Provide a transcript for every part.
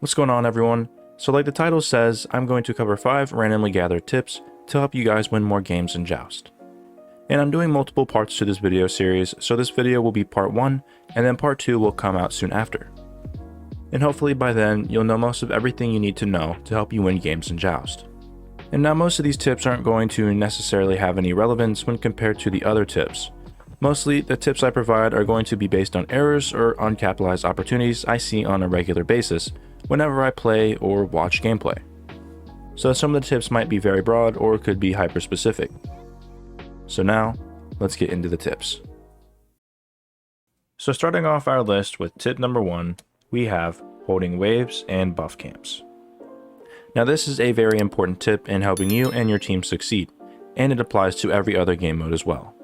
What's going on, everyone? So like the title says, I'm going to cover 5 randomly gathered tips to help you guys win more games in Joust. And I'm doing multiple parts to this video series, so this video will be part 1, and then part 2 will come out soon after. And hopefully by then, you'll know most of everything you need to know to help you win games in Joust. And now most of these tips aren't going to necessarily have any relevance when compared to the other tips. Mostly, the tips I provide are going to be based on errors or uncapitalized opportunities I see on a regular basis whenever I play or watch gameplay. So some of the tips might be very broad or could be hyper-specific. So now, let's get into the tips. So starting off our list with tip number 1, we have holding waves and buff camps. Now this is a very important tip in helping you and your team succeed, and it applies to every other game mode as well.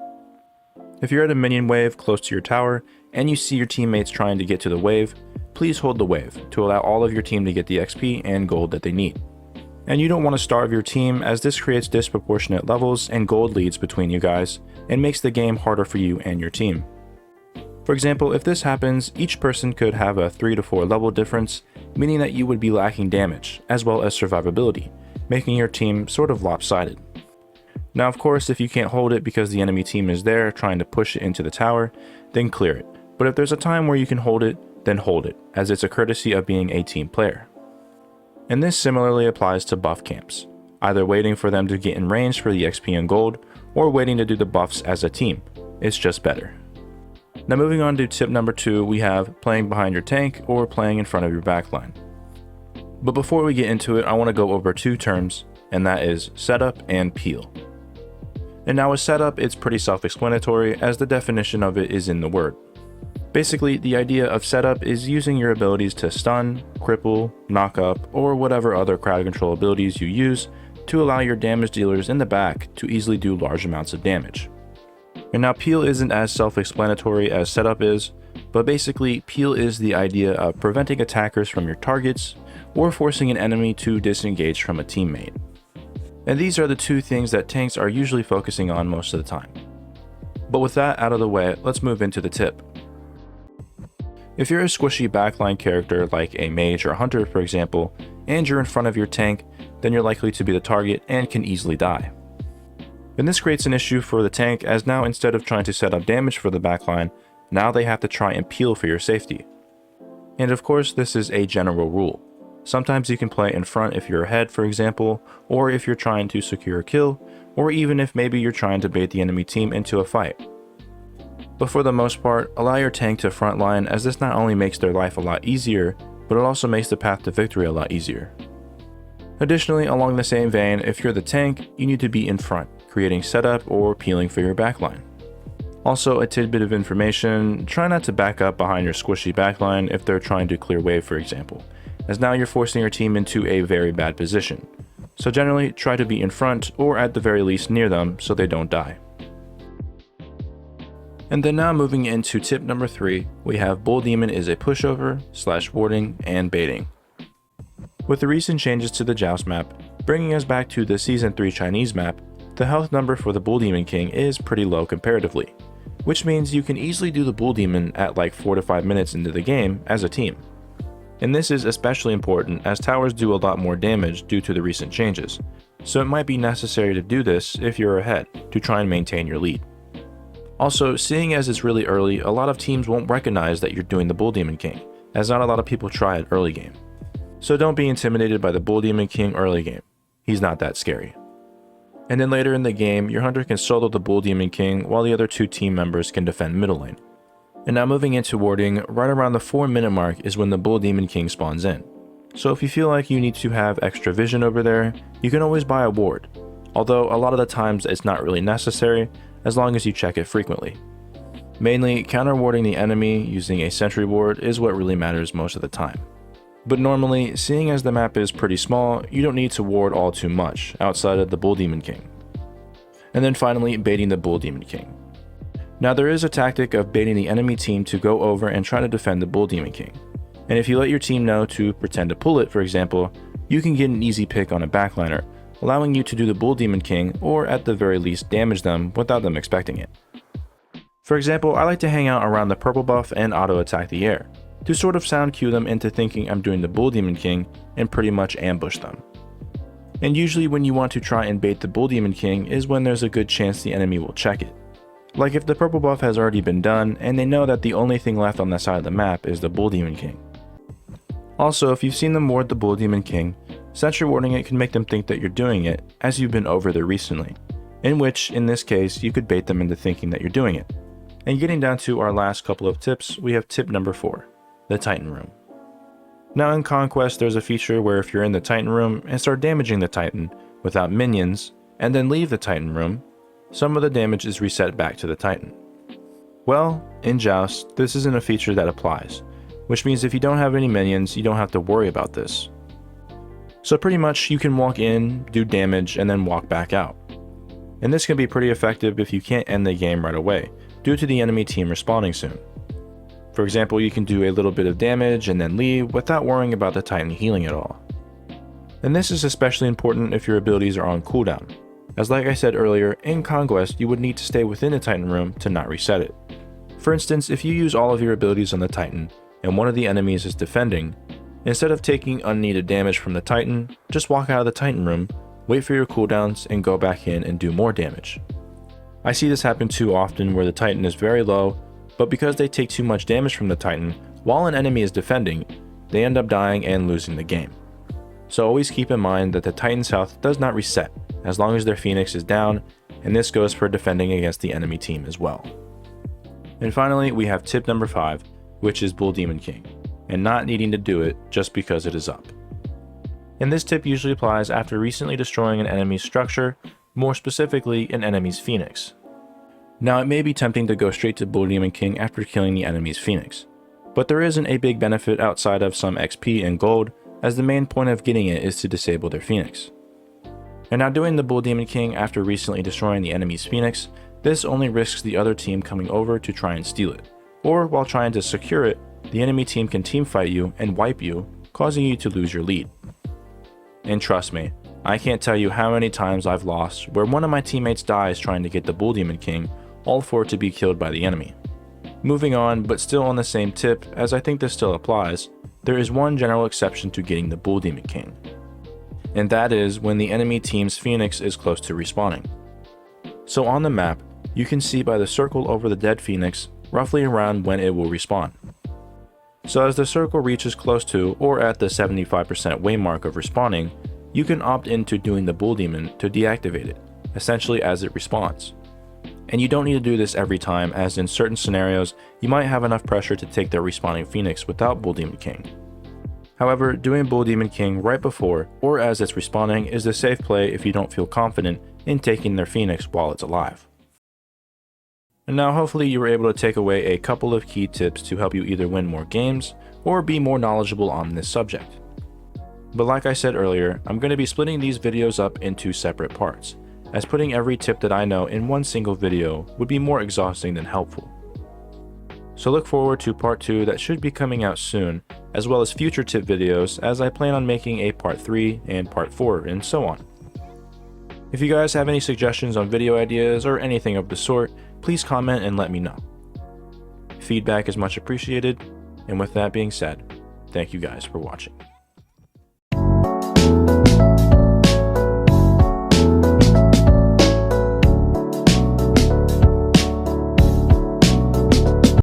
If you're at a minion wave close to your tower and you see your teammates trying to get to the wave, please hold the wave to allow all of your team to get the XP and gold that they need. And you don't want to starve your team, as this creates disproportionate levels and gold leads between you guys and makes the game harder for you and your team. For example, if this happens, each person could have a 3 to 4 level difference, meaning that you would be lacking damage as well as survivability, making your team sort of lopsided. Now of course, if you can't hold it because the enemy team is there trying to push it into the tower, then clear it. But if there's a time where you can hold it, then hold it, as it's a courtesy of being a team player. And this similarly applies to buff camps, either waiting for them to get in range for the XP and gold, or waiting to do the buffs as a team. It's just better. Now moving on to tip number 2, we have playing behind your tank or playing in front of your backline. But before we get into it, I want to go over 2 terms, and that is setup and peel. And now with setup, it's pretty self-explanatory, as the definition of it is in the word. Basically, the idea of setup is using your abilities to stun, cripple, knock up, or whatever other crowd control abilities you use to allow your damage dealers in the back to easily do large amounts of damage. And now peel isn't as self-explanatory as setup is, but basically peel is the idea of preventing attackers from your targets or forcing an enemy to disengage from a teammate. And these are the 2 things that tanks are usually focusing on most of the time. But with that out of the way, let's move into the tip. If you're a squishy backline character like a mage or hunter for example, and you're in front of your tank, then you're likely to be the target and can easily die. And this creates an issue for the tank, as now instead of trying to set up damage for the backline, now they have to try and peel for your safety. And of course this is a general rule. Sometimes you can play in front if you're ahead for example, or if you're trying to secure a kill, or even if maybe you're trying to bait the enemy team into a fight. But for the most part, allow your tank to frontline, as this not only makes their life a lot easier, but it also makes the path to victory a lot easier. Additionally, along the same vein, if you're the tank, you need to be in front, creating setup or peeling for your backline. Also, a tidbit of information, try not to back up behind your squishy backline if they're trying to clear wave for example, as now you're forcing your team into a very bad position. So generally, try to be in front or at the very least near them so they don't die. And then now moving into tip number 3, we have Bull Demon is a pushover, / warding, and baiting. With the recent changes to the Joust map, bringing us back to the Season 3 Chinese map, the health number for the Bull Demon King is pretty low comparatively, which means you can easily do the Bull Demon at like 4 to 5 minutes into the game as a team. And this is especially important as towers do a lot more damage due to the recent changes, so it might be necessary to do this if you're ahead to try and maintain your lead. Also, seeing as it's really early, a lot of teams won't recognize that you're doing the Bull Demon King, as not a lot of people try it early game. So don't be intimidated by the Bull Demon King early game, he's not that scary. And then later in the game, your hunter can solo the Bull Demon King while the other 2 team members can defend middle lane. And now moving into warding, right around the 4-minute mark is when the Bull Demon King spawns in. So if you feel like you need to have extra vision over there, you can always buy a ward, although a lot of the times it's not really necessary, as long as you check it frequently. Mainly, counter warding the enemy using a sentry ward is what really matters most of the time. But normally, seeing as the map is pretty small, you don't need to ward all too much outside of the Bull Demon King. And then finally, baiting the Bull Demon King. Now there is a tactic of baiting the enemy team to go over and try to defend the Bull Demon King. And if you let your team know to pretend to pull it for example, you can get an easy pick on a backliner, allowing you to do the Bull Demon King or at the very least damage them without them expecting it. For example, I like to hang out around the purple buff and auto attack the air. to sort of sound cue them into thinking I'm doing the Bull Demon King and pretty much ambush them. And usually when you want to try and bait the Bull Demon King is when there's a good chance the enemy will check it. Like if the purple buff has already been done and they know that the only thing left on that side of the map is the Bull Demon King. Also, if you've seen them ward the Bull Demon King, sentry warding it can make them think that you're doing it as you've been over there recently, in which, in this case, you could bait them into thinking that you're doing it. And getting down to our last couple of tips, we have tip number 4, the Titan Room. Now in Conquest, there's a feature where if you're in the Titan Room and start damaging the Titan without minions, and then leave the Titan Room, some of the damage is reset back to the Titan. Well, in Joust, this isn't a feature that applies, which means if you don't have any minions, you don't have to worry about this. So pretty much you can walk in, do damage, and then walk back out. And this can be pretty effective if you can't end the game right away, due to the enemy team respawning soon. For example, you can do a little bit of damage and then leave without worrying about the Titan healing at all. And this is especially important if your abilities are on cooldown, as like I said earlier, in Conquest you would need to stay within the Titan Room to not reset it. For instance, if you use all of your abilities on the Titan, and one of the enemies is defending, instead of taking unneeded damage from the Titan, just walk out of the Titan Room, wait for your cooldowns, and go back in and do more damage. I see this happen too often where the Titan is very low, but because they take too much damage from the Titan while an enemy is defending, they end up dying and losing the game. So always keep in mind that the Titan's health does not reset as long as their Phoenix is down, and this goes for defending against the enemy team as well. And finally, we have tip number 5, which is Bull Demon King, and not needing to do it just because it is up. And this tip usually applies after recently destroying an enemy's structure, more specifically an enemy's Phoenix. Now it may be tempting to go straight to Bull Demon King after killing the enemy's Phoenix, but there isn't a big benefit outside of some XP and gold, as the main point of getting it is to disable their Phoenix. And now doing the Bull Demon King after recently destroying the enemy's Phoenix, this only risks the other team coming over to try and steal it, or while trying to secure it, the enemy team can teamfight you and wipe you, causing you to lose your lead. And trust me, I can't tell you how many times I've lost where one of my teammates dies trying to get the Bull Demon King, all for it to be killed by the enemy. Moving on, but still on the same tip, as I think this still applies, there is one general exception to getting the Bull Demon King. And that is when the enemy team's Phoenix is close to respawning. So on the map, you can see by the circle over the dead Phoenix roughly around when it will respawn. So as the circle reaches close to or at the 75% waymark of respawning, you can opt into doing the Bull Demon to deactivate it, essentially as it respawns. And you don't need to do this every time, as in certain scenarios, you might have enough pressure to take their respawning Phoenix without Bull Demon King. However, doing Bull Demon King right before or as it's respawning is the safe play if you don't feel confident in taking their Phoenix while it's alive. And now hopefully you were able to take away a couple of key tips to help you either win more games or be more knowledgeable on this subject. But like I said earlier, I'm going to be splitting these videos up into separate parts, as putting every tip that I know in one single video would be more exhausting than helpful. So look forward to part 2 that should be coming out soon, as well as future tip videos, as I plan on making a part 3 and part 4 and so on. If you guys have any suggestions on video ideas or anything of the sort, please comment and let me know. Feedback is much appreciated, and with that being said, thank you guys for watching.